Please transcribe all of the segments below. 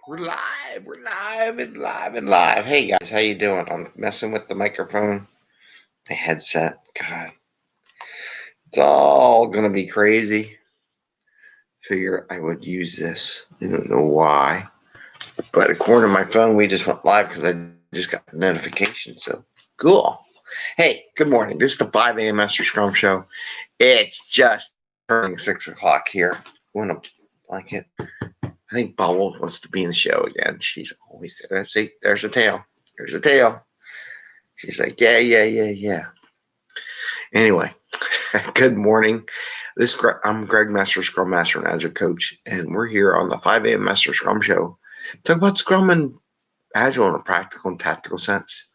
We're live. Hey guys, how you doing? I'm messing with the microphone, the headset. God, it's all gonna be crazy. Figure I would use this. I don't know why, but according to my phone, we just went live because I just got the notification. So cool. Hey, good morning. This is the 5 a.m. Mester Scrum Show. It's just turning 6 o'clock here. Want to like it? I think Bubble wants to be in the show again. She's always there. See, there's a tail. There's a tail. She's like, yeah. Anyway, good morning. I'm Greg Mester, Scrum Master and Agile Coach, and we're here on the 5 a.m. Mester Scrum Show. Talk about Scrum and Agile in a practical and tactical sense.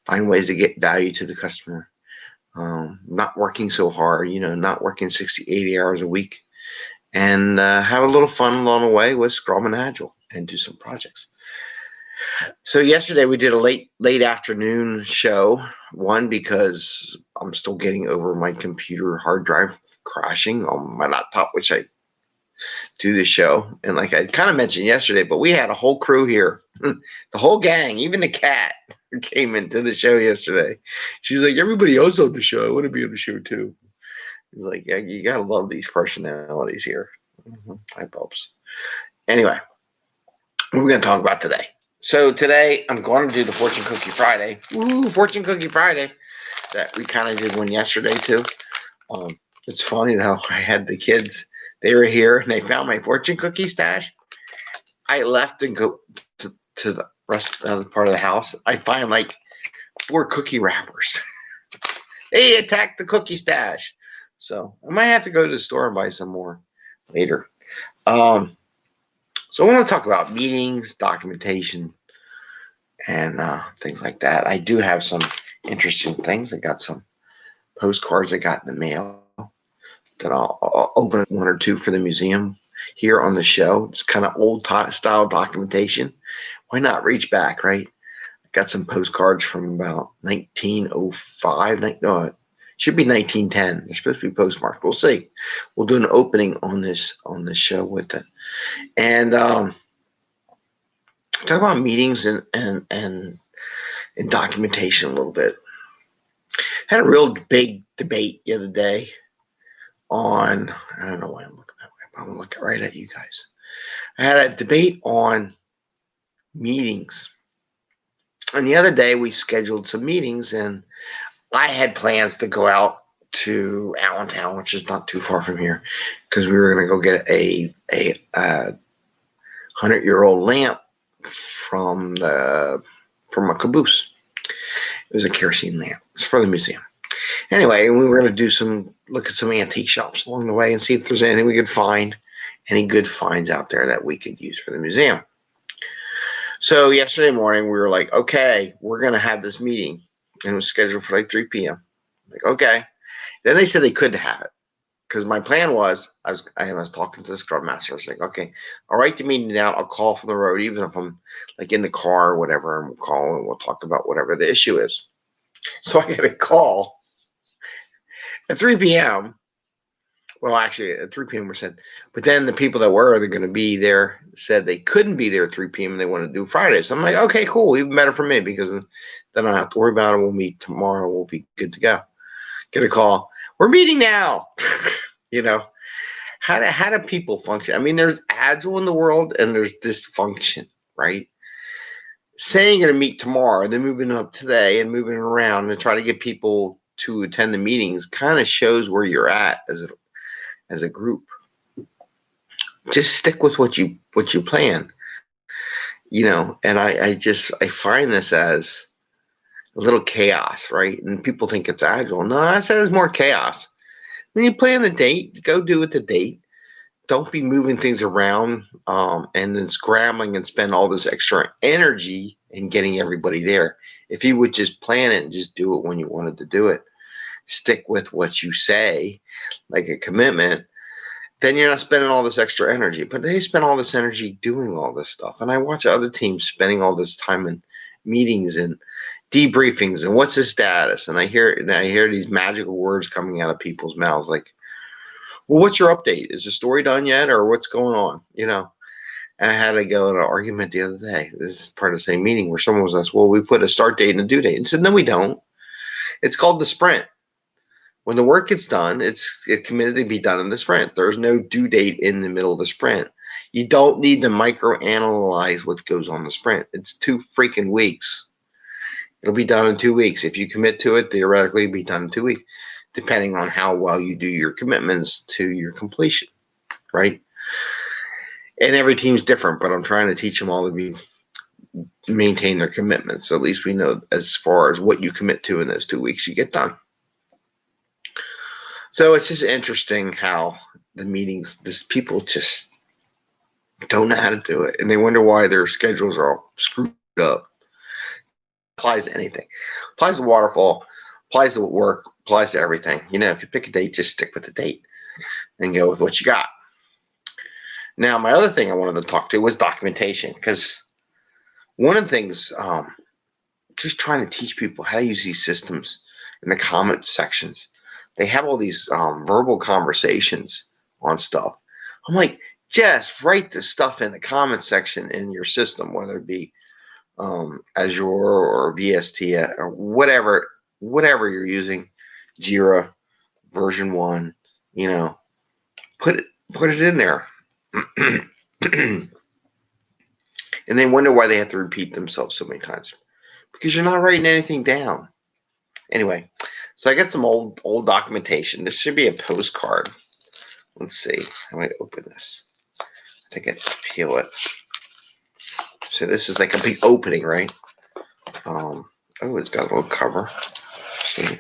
Find ways to get value to the customer. Not working so hard, not working 60, 80 hours a week. And have a little fun along the way with Scrum and Agile and do some projects. So yesterday we did a late afternoon show. One, because I'm still getting over my computer hard drive crashing on my laptop, which I do the show. And like I kind of mentioned yesterday, but we had a whole crew here, the whole gang, even the cat came into the show yesterday. She's like, everybody else on the show, I want to be on the show too. He's like, yeah, you gotta love these personalities here. Light bulbs. Anyway, what are we gonna talk about today? So today I'm going to do the Fortune Cookie Friday. Woo, Fortune Cookie Friday. That we kind of did one yesterday too. It's funny though. I had the kids. They were here and they found my fortune cookie stash. I left and go to the rest of the part of the house. I find like 4 cookie wrappers. They attacked the cookie stash. So I might have to go to the store and buy some more later. So I want to talk about meetings, documentation, and things like that. I do have some interesting things. I got some postcards I got in the mail that I'll open 1 or 2 for the museum here on the show. It's kind of old style documentation. Why not reach back, right? I got some postcards from about 1905. No, should be 1910. They're supposed to be postmarked. We'll see. We'll do an opening on this show with it, and talk about meetings and documentation a little bit. Had a real big debate the other day on. I don't know why I'm looking that way, but I'm looking right at you guys. I had a debate on meetings, and the other day we scheduled some meetings and I had plans to go out to Allentown, which is not too far from here, because we were going to go get a 100-year-old lamp from a caboose. It was a kerosene lamp. It's for the museum. Anyway, we were going to look at some antique shops along the way and see if there's anything we could find, any good finds out there that we could use for the museum. So yesterday morning, we were like, okay, we're going to have this meeting. And it was scheduled for like 3 p.m. Like, okay. Then they said they couldn't have it. Because my plan was, I was talking to the Scrum Master. I was like, okay, I'll write the meeting down. I'll call from the road, even if I'm like in the car or whatever, and we'll call and we'll talk about whatever the issue is. So I get a call at 3 p.m. Well, actually, at 3 p.m. we said, but then the people that were going to be there said they couldn't be there at 3 p.m. and they want to do Friday. So I'm like, okay, cool, even better for me, because then I don't have to worry about it. We'll meet tomorrow. We'll be good to go. Get a call. We're meeting now. How do people function? I mean, there's Agile in the world and there's dysfunction, right? Saying you're going to meet tomorrow, then moving up today and moving around and try to get people to attend the meetings kind of shows where you're at as a group. Just stick with what you plan, and I find this as a little chaos, right? And people think it's Agile. No, I said it's more chaos. When you plan the date, go do it the date. Don't be moving things around and then scrambling and spend all this extra energy in getting everybody there. If you would just plan it and just do it when you wanted to do it, stick with what you say, like a commitment, then you're not spending all this extra energy. But they spend all this energy doing all this stuff. And I watch other teams spending all this time in meetings and debriefings and what's the status. And I hear these magical words coming out of people's mouths like, well, what's your update? Is the story done yet, or what's going on? And I had to go in an argument the other day. This is part of the same meeting where someone was asked, well, we put a start date and a due date. And said, no, we don't. It's called the sprint. When the work gets done, it's committed to be done in the sprint. There's no due date in the middle of the sprint. You don't need to microanalyze what goes on the sprint. It's 2 freaking weeks. It'll be done in 2 weeks. If you commit to it, theoretically, it'll be done in 2 weeks, depending on how well you do your commitments to your completion, right? And every team's different, but I'm trying to teach them all to maintain their commitments. So at least we know as far as what you commit to in those 2 weeks, you get done. So it's just interesting how the meetings, people just don't know how to do it. And they wonder why their schedules are all screwed up. Applies to anything. Applies to waterfall, applies to work, applies to everything. If you pick a date, just stick with the date and go with what you got. Now, my other thing I wanted to talk to was documentation, because one of the things, just trying to teach people how to use these systems in the comment sections. They have all these verbal conversations on stuff. I'm like, just write the stuff in the comment section in your system, whether it be Azure or VST or whatever you're using, Jira version 1, put it in there. And they wonder why they have to repeat themselves so many times, because you're not writing anything down. Anyway, so I got some old documentation. This should be a postcard. Let's see. How do I open this? I think I peel it. So this is like a big opening, right? Oh, it's got a little cover. See?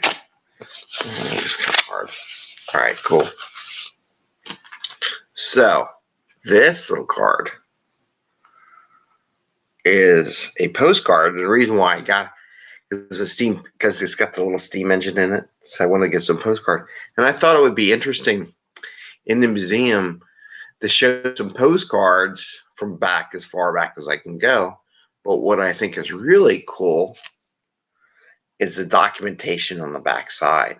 It's kind of hard. All right, cool. So this little card is a postcard. The reason why I got it is because it's got the little steam engine in it. So I wanted to get some postcard. And I thought it would be interesting in the museum to show some postcards from back as far back as I can go. But what I think is really cool is the documentation on the back side.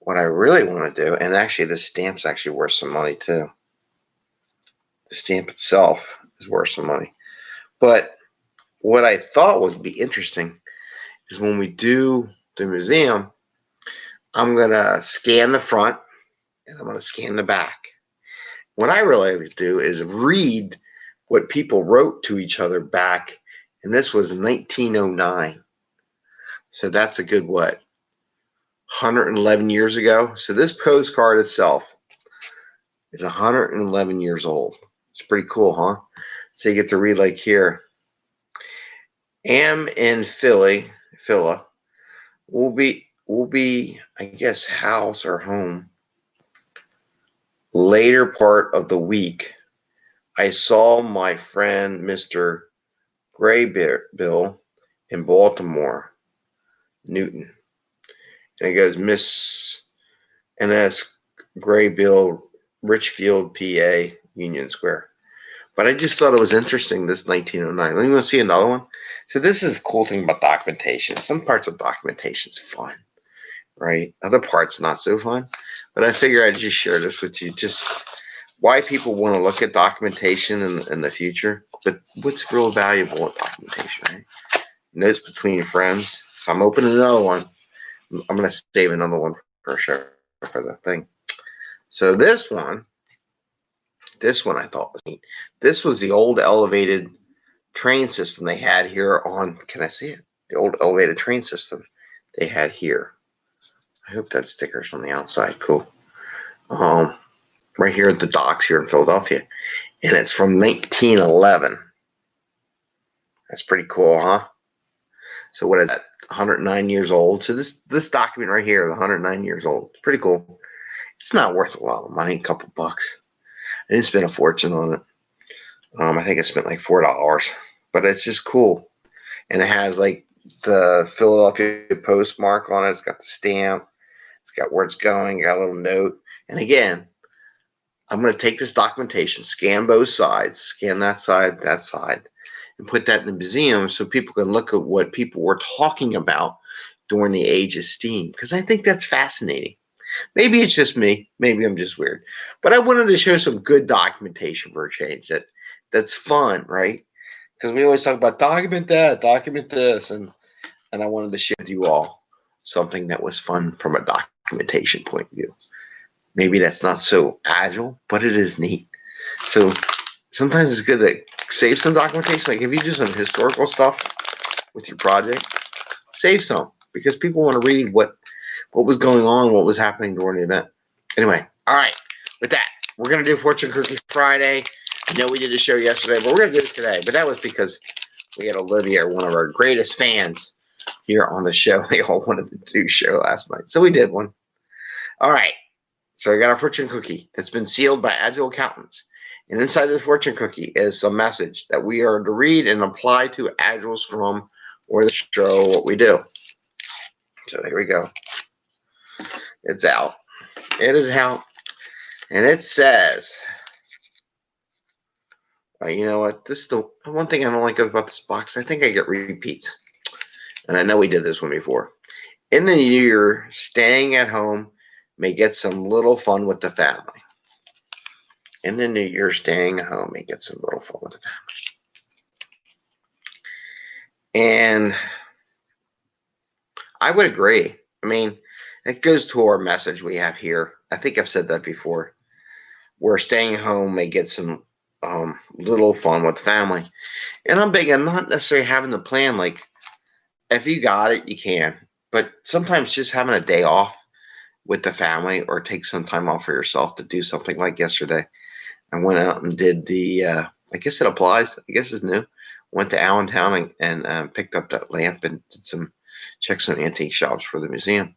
What I really want to do, and actually this stamp's actually worth some money too. The stamp itself is worth some money. But what I thought would be interesting is when we do the museum, I'm going to scan the front and I'm going to scan the back. What I really like to do is read what people wrote to each other back, and this was 1909. So that's a good, 111 years ago? So this postcard itself is 111 years old. It's pretty cool, huh? So you get to read like here. Am in Phila, will be, I guess, house or home. Later part of the week, I saw my friend Mr. Graybill in Baltimore, Newton. And it goes Miss N.S. Graybill, Richfield, PA, Union Square. But I just thought it was interesting, this 1909. Let me want to see another one. So this is the cool thing about documentation. Some parts of documentation is fun, right? Other parts not so fun. But I figure I'd just share this with you. Just why people want to look at documentation in the future. But what's real valuable in documentation, right? Notes between friends. So I'm opening another one. I'm going to save another one for sure for the thing. So this one I thought was neat. This was the old elevated train system they had here on, can I see it? The old elevated train system they had here. I hope that sticker's on the outside. Cool. Right here at the docks here in Philadelphia. And it's from 1911. That's pretty cool, huh? So what is that? 109 years old. So this document right here is 109 years old. It's pretty cool. It's not worth a lot of money, a couple bucks. I didn't spend a fortune on it. I think I spent like $4, but it's just cool. And it has like the Philadelphia postmark on it. It's got the stamp. It's got where it's going. Got a little note. And again, I'm going to take this documentation, scan both sides, scan that side, and put that in the museum so people can look at what people were talking about during the age of steam. Because I think that's fascinating. Maybe it's just me. Maybe I'm just weird. But I wanted to show some good documentation for a change that that's fun, right? Because we always talk about document that, document this, and I wanted to share with you all something that was fun from a documentation point of view. Maybe that's not so agile, but it is neat. So sometimes it's good to save some documentation. Like if you do some historical stuff with your project, save some because people want to read what was going on, what was happening during the event. Anyway, all right. With that, we're going to do Fortune Cookie Friday. I know we did the show yesterday, but we're going to do it today. But that was because we had Olivia, one of our greatest fans, here on the show. They all wanted to do a show last night, so we did one. All right. So we got our fortune cookie that's been sealed by Agile accountants. And inside this fortune cookie is some message that we are to read and apply to Agile, Scrum, or the show, what we do. So here we go. It's out. It is out. And it says, you know what? This is the one thing I don't like about this box. I think I get repeats. And I know we did this one before. In the new year, staying at home may get some little fun with the family. In the new year, staying at home may get some little fun with the family. And I would agree. I mean, it goes to our message we have here. I think I've said that before. Where staying at home may get some little fun with the family. And I'm big on not necessarily having the plan. Like, if you got it, you can. But sometimes just having a day off with the family or take some time off for yourself to do something like yesterday. I went out and did the, I guess it applies. I guess it's new. Went to Allentown and picked up that lamp and did check some antique shops for the museum.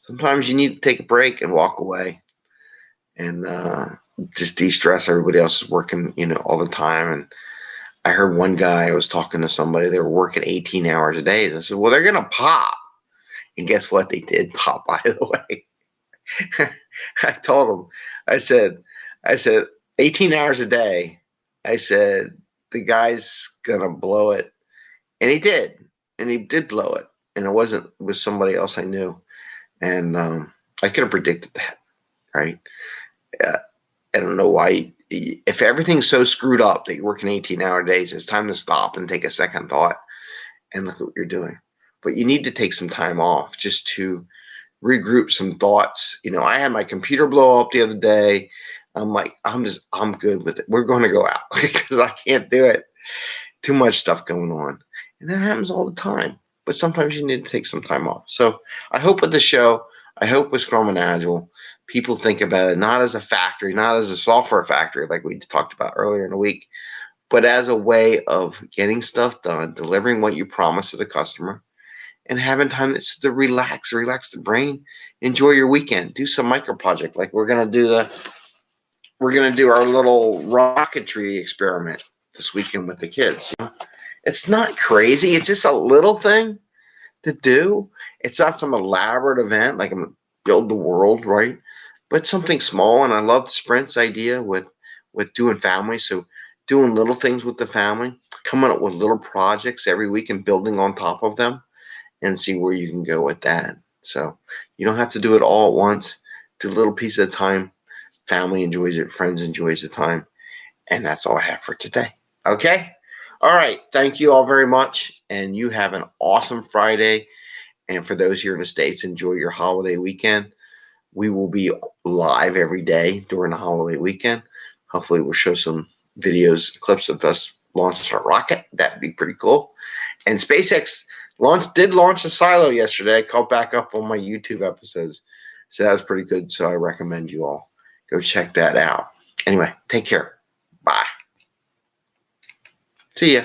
Sometimes you need to take a break and walk away and just de-stress. Everybody else is working, all the time. And I heard one guy, I was talking to somebody, they were working 18 hours a day. I said, well, they're going to pop. And guess what? They did pop, by the way. I told them, I said, 18 hours a day. I said, the guy's going to blow it. And he did. And he did blow it. And it wasn't with somebody else I knew. And I could have predicted that, right? I don't know why. If everything's so screwed up that you're working 18-hour days, it's time to stop and take a second thought and look at what you're doing. But you need to take some time off just to regroup some thoughts. I had my computer blow up the other day. I'm like, I'm good with it. We're going to go out because I can't do it. Too much stuff going on. And that happens all the time. But sometimes you need to take some time off. So I hope with the show, I hope with Scrum and Agile, people think about it not as a factory, not as a software factory like we talked about earlier in the week, but as a way of getting stuff done, delivering what you promised to the customer, and having time to relax the brain, enjoy your weekend, do some micro project. Like we're gonna do our little rocketry experiment this weekend with the kids. It's not crazy. It's just a little thing to do. It's not some elaborate event like I'm gonna build the world, right? But something small. And I love the sprints idea with doing family. So doing little things with the family, coming up with little projects every week and building on top of them, and see where you can go with that. So you don't have to do it all at once. Do a little piece at a time. Family enjoys it. Friends enjoys the time. And that's all I have for today. Okay? All right. Thank you all very much. And you have an awesome Friday. And for those here in the States, enjoy your holiday weekend. We will be live every day during the holiday weekend. Hopefully we'll show some videos, clips of us launching our rocket. That'd be pretty cool. And SpaceX did launch a silo yesterday. I caught back up on my YouTube episodes. So that was pretty good. So I recommend you all go check that out. Anyway, take care. Bye. See ya.